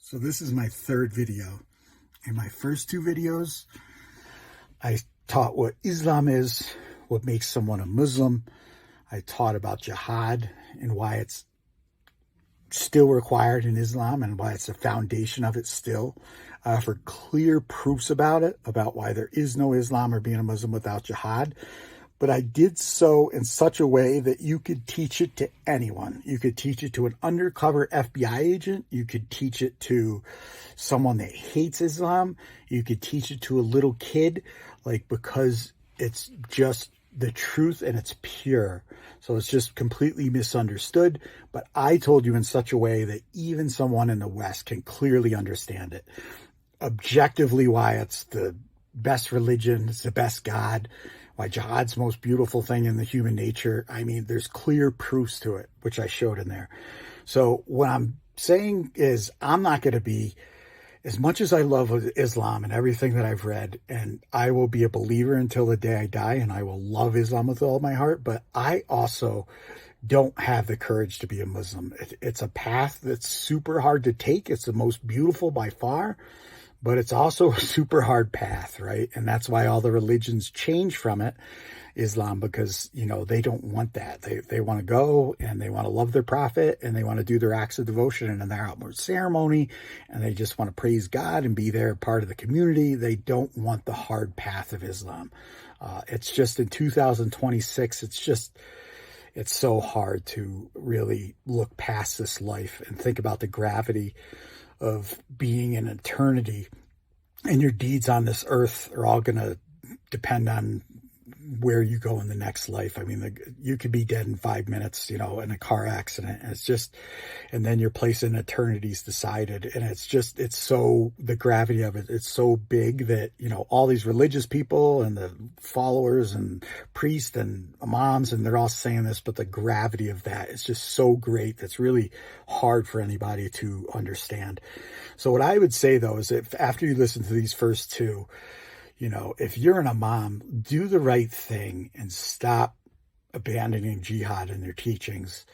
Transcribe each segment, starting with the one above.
So this is my third video. In my first two videos, I taught what Islam is, what makes someone a Muslim. I taught about jihad and why it's still required in Islam and why it's the foundation of it still. I offered clear proofs about it, about why there is no Islam or being a Muslim without jihad. But I did so in such a way that you could teach it to anyone. You could teach it to an undercover FBI agent. You could teach it to someone that hates Islam. You could teach it to a little kid, because it's just the truth and it's pure. So it's just completely misunderstood. But I told you in such a way that even someone in the West can clearly understand it. Objectively, why it's the best religion, it's the best God, why jihad's the most beautiful thing in the human nature. I mean, there's clear proofs to it, which I showed in there. So what I'm saying is I'm not going to be, as much as I love Islam and everything that I've read, and I will be a believer until the day I die, and I will love Islam with all my heart, but I also don't have the courage to be a Muslim. It's a path that's super hard to take. It's the most beautiful by far, but it's also a super hard path, right? And that's why all the religions change from it, Islam, because, they don't want that. They want to go and they want to love their prophet and they want to do their acts of devotion and their outward ceremony, and they just want to praise God and be there, part of the community. They don't want the hard path of Islam. It's just in 2026, it's so hard to really look past this life and think about the gravity of being in eternity, and your deeds on this earth are all going to depend on where you go in the next life. I mean, you could be dead in 5 minutes, in a car accident. And then your place in eternity is decided. And it's so, the gravity of it, it's so big that, all these religious people and the followers and priests and imams, and they're all saying this, but the gravity of that is just so great. That's really hard for anybody to understand. So what I would say though, is if after you listen to these first two, if you're an imam, do the right thing and stop abandoning jihad in their teachings.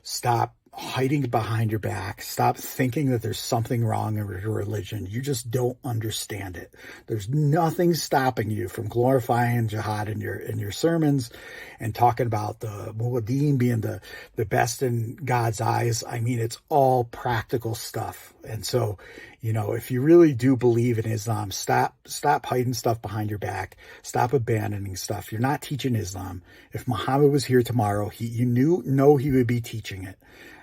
Stop hiding behind your back. Stop thinking that there's something wrong with your religion. You just don't understand it. There's nothing stopping you from glorifying jihad in your sermons and talking about the muwaddin being the best in God's eyes. I mean, it's all practical stuff. And so, if you really do believe in Islam, stop hiding stuff behind your back. Stop abandoning stuff. You're not teaching Islam. If Muhammad was here tomorrow, he would be teaching it.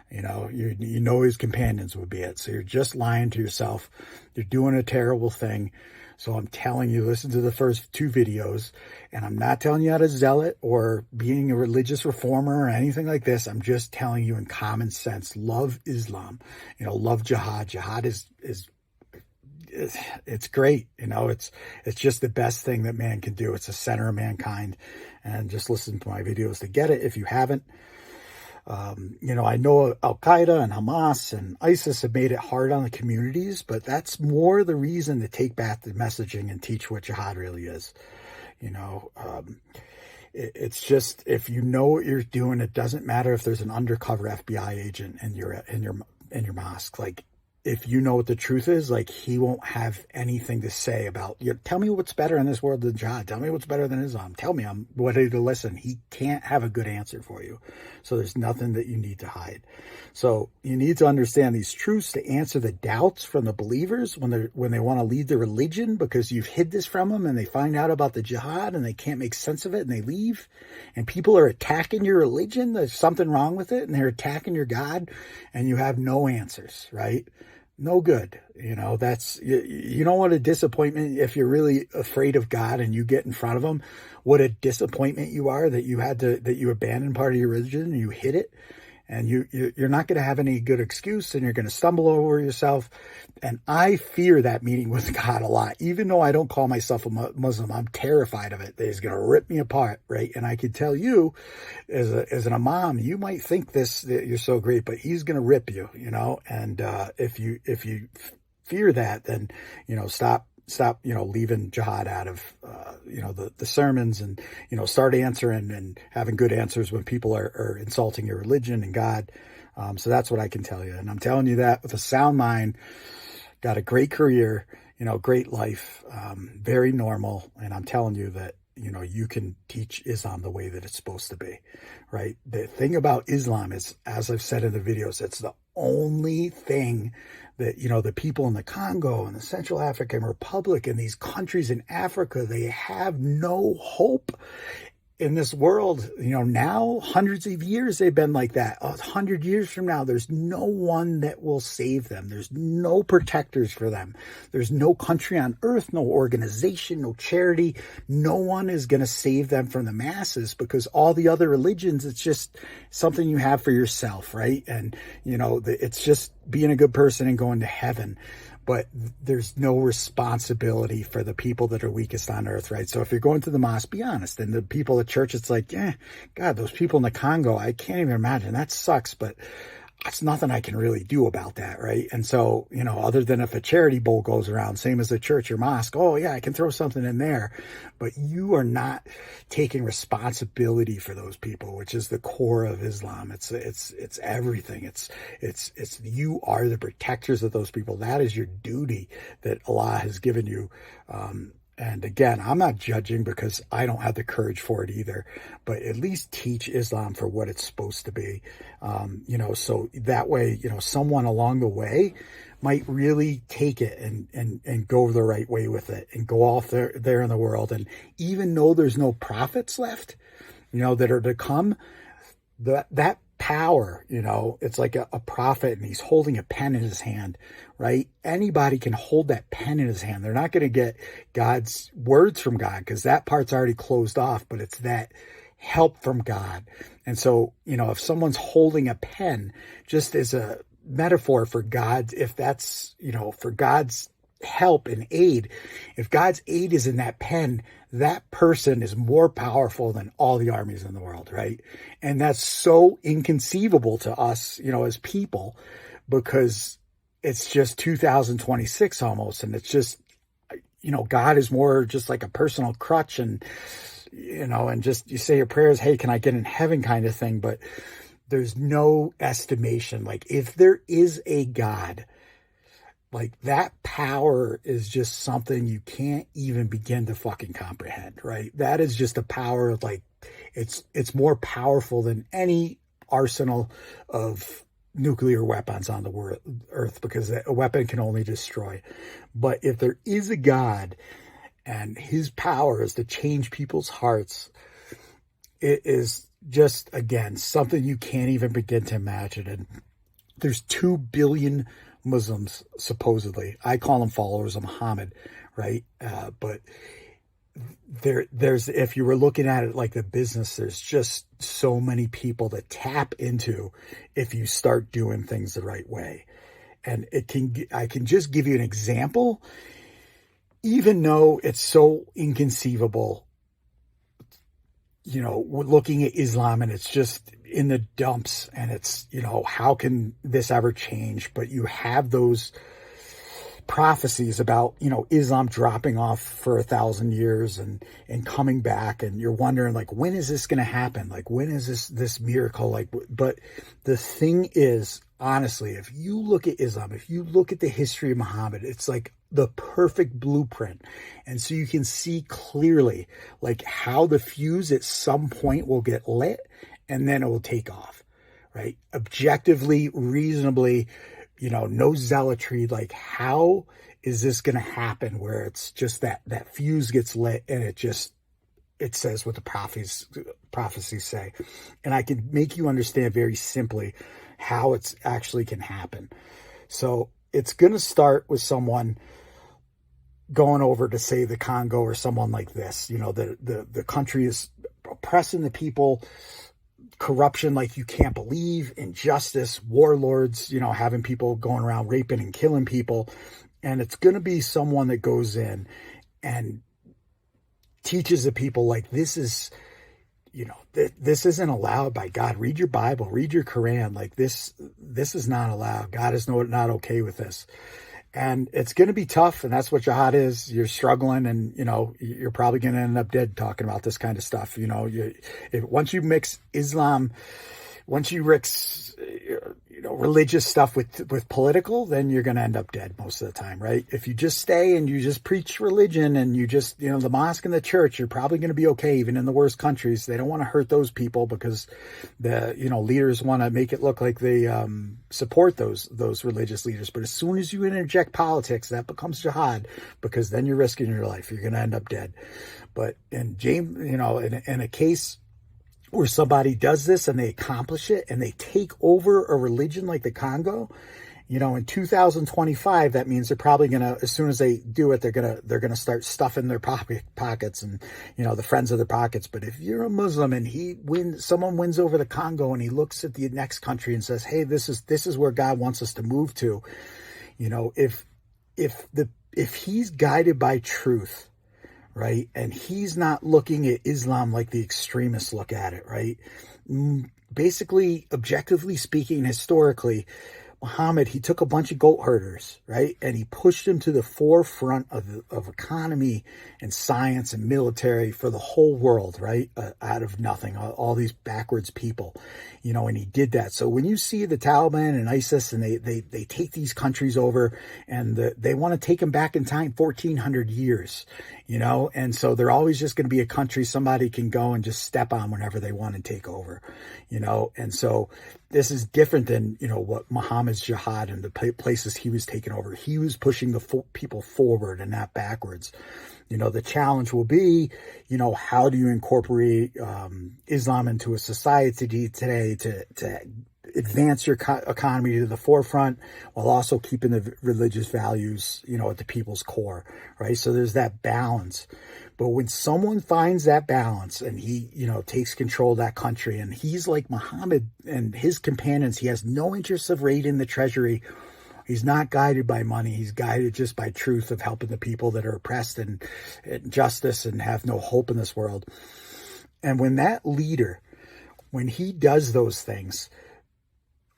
His companions would be it. So you're just lying to yourself. You're doing a terrible thing. So I'm telling you, listen to the first two videos, and I'm not telling you how to zealot or being a religious reformer or anything like this. I'm just telling you in common sense, love Islam, love jihad. Jihad it's great. It's just the best thing that man can do. It's the center of mankind. And just listen to my videos to get it if you haven't. I know Al-Qaeda and Hamas and ISIS have made it hard on the communities, but that's more the reason to take back the messaging and teach what jihad really is. It's just, if you know what you're doing, it doesn't matter if there's an undercover FBI agent in your mosque. If you know what the truth is, he won't have anything to say about, tell me what's better in this world than jihad. Tell me what's better than Islam. Tell me, I'm ready to listen. He can't have a good answer for you. So there's nothing that you need to hide. So you need to understand these truths to answer the doubts from the believers when they want to leave the religion because you've hid this from them, and they find out about the jihad and they can't make sense of it and they leave. And people are attacking your religion. There's something wrong with it, and they're attacking your God, and you have no answers, right? No good. You don't want a disappointment if you're really afraid of God and you get in front of him. What a disappointment you are that you abandoned part of your religion and you hid it. And you're not going to have any good excuse, and you're going to stumble over yourself. And I fear that meeting with God a lot. Even though I don't call myself a Muslim, I'm terrified of it. That he's going to rip me apart, right? And I could tell you, as an imam, you might think that you're so great, but he's going to rip you, And if you fear that, then stop leaving jihad out of, the sermons, and, start answering and having good answers when people are insulting your religion and God. So that's what I can tell you. And I'm telling you that with a sound mind, got a great career, great life, very normal. And I'm telling you that, you can teach Islam the way that it's supposed to be, right? The thing about Islam is, as I've said in the videos, it's the only thing that, the people in the Congo and the Central African Republic and these countries in Africa, they have no hope in this world. Now, hundreds of years they've been like that. 100 years from now, there's no one that will save them. There's no protectors for them. There's no country on earth, no organization, no charity. No one is going to save them from the masses, because all the other religions, it's just something you have for yourself, right? And, it's just being a good person and going to heaven. But there's no responsibility for the people that are weakest on earth, right? So if you're going to the mosque, be honest. And the people at church, it's like, God, those people in the Congo, I can't even imagine. That sucks, but that's nothing I can really do about that, right? And so, other than if a charity bowl goes around, same as the church or mosque, oh yeah, I can throw something in there. But you are not taking responsibility for those people, which is the core of Islam. It's everything. It's you are the protectors of those people. That is your duty that Allah has given you. And again, I'm not judging, because I don't have the courage for it either, but at least teach Islam for what it's supposed to be. So that way, someone along the way might really take it and go the right way with it and go off there in the world. And even though there's no prophets left, that are to come, that power, it's like a prophet, and he's holding a pen in his hand, right? Anybody can hold that pen in his hand. They're not going to get God's words from God, because that part's already closed off, but it's that help from God. And so, if someone's holding a pen, just as a metaphor for God, if that's, for God's help and aid, if God's aid is in that pen, that person is more powerful than all the armies in the world, right? And that's so inconceivable to us, as people, because it's just 2026 almost. And it's just, God is more just like a personal crutch, and, and just you say your prayers, hey, can I get in heaven kind of thing. But there's no estimation. Like, if there is a God, like, that power is just something you can't even begin to fucking comprehend, right? That is just a power of, like, it's more powerful than any arsenal of nuclear weapons on the earth, because a weapon can only destroy. But if there is a God and his power is to change people's hearts, it is just, again, something you can't even begin to imagine. And there's 2 billion Muslims, supposedly. I call them followers of Muhammad, right? But there's, if you were looking at it like the business, there's just so many people to tap into if you start doing things the right way. And I can just give you an example, even though it's so inconceivable, we're looking at Islam and it's just in the dumps, and it's, how can this ever change? But you have those prophecies about, Islam dropping off for 1,000 years and coming back. And you're wondering, like, when is this going to happen? Like, when is this miracle? Like, but the thing is, honestly, if you look at Islam, if you look at the history of Muhammad, it's like the perfect blueprint. And so you can see clearly, like, how the fuse at some point will get lit and then it will take off, right? Objectively, reasonably, no zealotry. Like, how is this going to happen where it's just that fuse gets lit and it says what the prophecies say? And I can make you understand very simply how it's actually can happen. So it's going to start with someone going over to, say, the Congo or someone like this. The country is oppressing the people, corruption like you can't believe, injustice, warlords, having people going around raping and killing people. And it's going to be someone that goes in and teaches the people, like, this is, this isn't allowed by God. Read your Bible, read your Quran. Like, this is not allowed. God is not okay with this. And it's going to be tough. And that's what jihad is. You're struggling, and, you're probably going to end up dead talking about this kind of stuff. Once you mix Islam once you mix, religious stuff with political, then you're going to end up dead most of the time, right? If you just stay and you just preach religion and you just, the mosque and the church, you're probably going to be okay, even in the worst countries. They don't want to hurt those people because the, leaders want to make it look like they support those religious leaders. But as soon as you interject politics, that becomes jihad, because then you're risking your life. You're going to end up dead. But in James, in a case where somebody does this and they accomplish it and they take over a religion like the Congo, in 2025, that means they're probably going to, as soon as they do it, they're going to start stuffing their pockets and, the friends of their pockets. But if you're a Muslim and someone wins over the Congo and he looks at the next country and says, hey, this is where God wants us to move to, if he's guided by truth, right? And he's not looking at Islam like the extremists look at it, right? Basically, objectively speaking, historically, Muhammad, he took a bunch of goat herders, right? And he pushed them to the forefront of economy and science and military for the whole world, right? Out of nothing, all these backwards people, and he did that. So when you see the Taliban and ISIS and they take these countries over and they want to take them back in time 1,400 years, and so they're always just going to be a country somebody can go and just step on whenever they want to take over, and so this is different than, what Muhammad's jihad and the places he was taking over. He was pushing the people forward and not backwards. The challenge will be, how do you incorporate Islam into a society today to advance your economy to the forefront while also keeping the religious values, at the people's core, right? So there's that balance. But when someone finds that balance and he, takes control of that country, and he's like Muhammad and his companions, he has no interest of raiding the treasury. He's not guided by money. He's guided just by truth of helping the people that are oppressed and justice and have no hope in this world. And when that leader, when he does those things,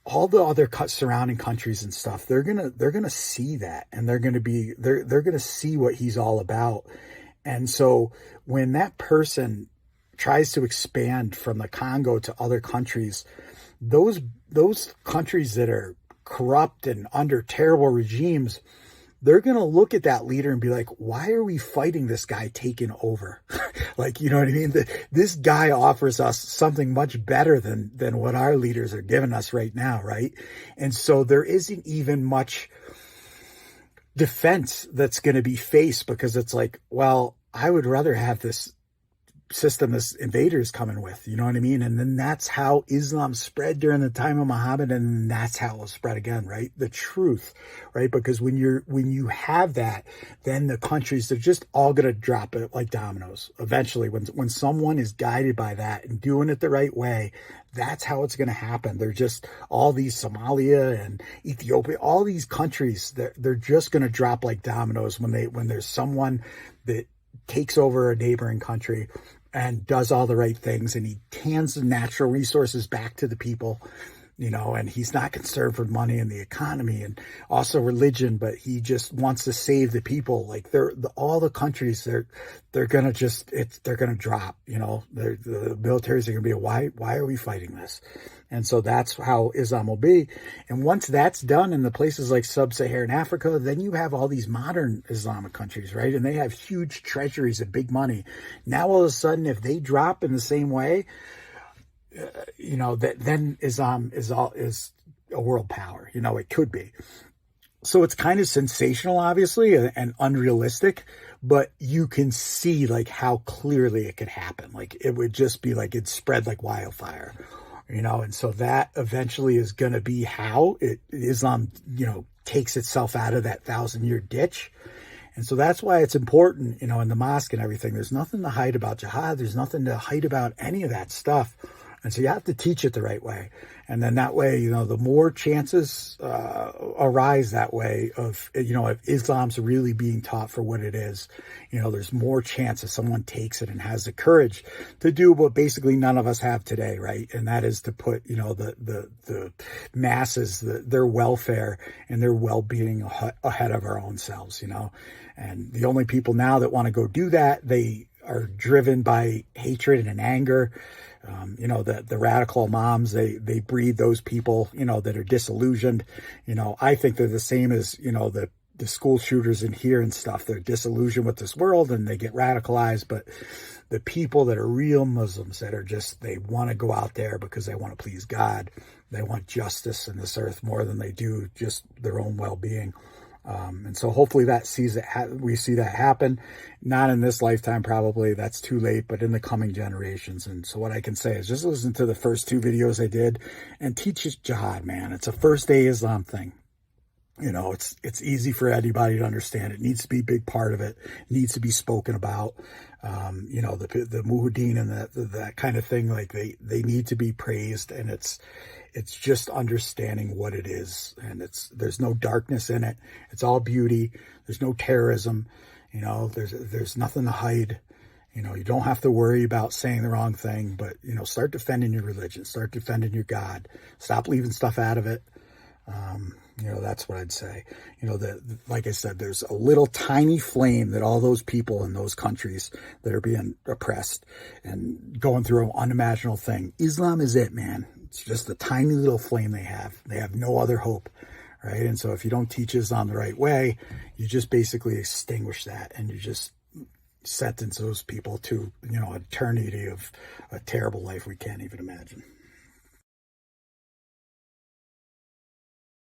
all the other surrounding countries and stuff, they're gonna see that, and they're gonna see what he's all about. And so when that person tries to expand from the Congo to other countries, those countries that are corrupt and under terrible regimes, they're going to look at that leader and be like, why are we fighting this guy taking over? Like, you know what I mean? This guy offers us something much better than what our leaders are giving us right now, right? And so there isn't even much defense that's going to be faced, because it's like, well, I would rather have this system this invaders coming with, you know what I mean? And then that's how Islam spread during the time of Muhammad, and that's how it will spread again, right? The truth, right? Because when you have that, then the countries, they're just all going to drop it like dominoes. Eventually, when someone is guided by that and doing it the right way, that's how it's going to happen. They're just, all these Somalia and Ethiopia, all these countries, they're just going to drop like dominoes when there's someone that takes over a neighboring country and does all the right things, and he hands the natural resources back to the people, and he's not concerned for money and the economy and also religion, but he just wants to save the people. Like all the countries, they're gonna drop. The militaries are gonna be, why are we fighting this? And so that's how Islam will be. And once that's done in the places like sub-Saharan Africa, then you have all these modern Islamic countries, right? And they have huge treasuries of big money. Now, all of a sudden, if they drop in the same way, then Islam is a world power. It could be. So it's kind of sensational, obviously, and unrealistic, but you can see like how clearly it could happen. Like it would just be like it'd spread like wildfire. And so that eventually is going to be how Islam, takes itself out of that 1,000-year ditch. And so that's why it's important, in the mosque and everything. There's nothing to hide about jihad. There's nothing to hide about any of that stuff. And so you have to teach it the right way. And then that way, the more chances arise that way of, if Islam's really being taught for what it is, there's more chance if someone takes it and has the courage to do what basically none of us have today, right? And that is to put, the masses, their welfare and their well-being ahead of our own selves, And the only people now that want to go do that, they are driven by hatred and anger, The radical moms, they breed those people, that are disillusioned. I think they're the same as, the school shooters in here and stuff. They're disillusioned with this world and they get radicalized. But the people that are real Muslims, that are just, they want to go out there because they want to please God. They want justice in this earth more than they do just their own well-being. And so hopefully we see that happen. Not in this lifetime, probably. That's too late, but in the coming generations. And so what I can say is just listen to the first 2 videos I did and teach jihad, man. It's a first day Islam thing. It's easy for anybody to understand. It needs to be a big part of it. It needs to be spoken about. The muhuddin and that kind of thing, like they need to be praised, and it's just understanding what it is. And there's no darkness in it. It's all beauty. There's no terrorism. There's nothing to hide. You don't have to worry about saying the wrong thing, but, start defending your religion, start defending your God, stop leaving stuff out of it. That's what I'd say. Like I said, there's a little tiny flame that all those people in those countries that are being oppressed and going through an unimaginable thing. Islam is it, man. It's just a tiny little flame they have. They have no other hope, right? And so if you don't teach Islam the right way, you just basically extinguish that, and you just sentence those people to, an eternity of a terrible life we can't even imagine.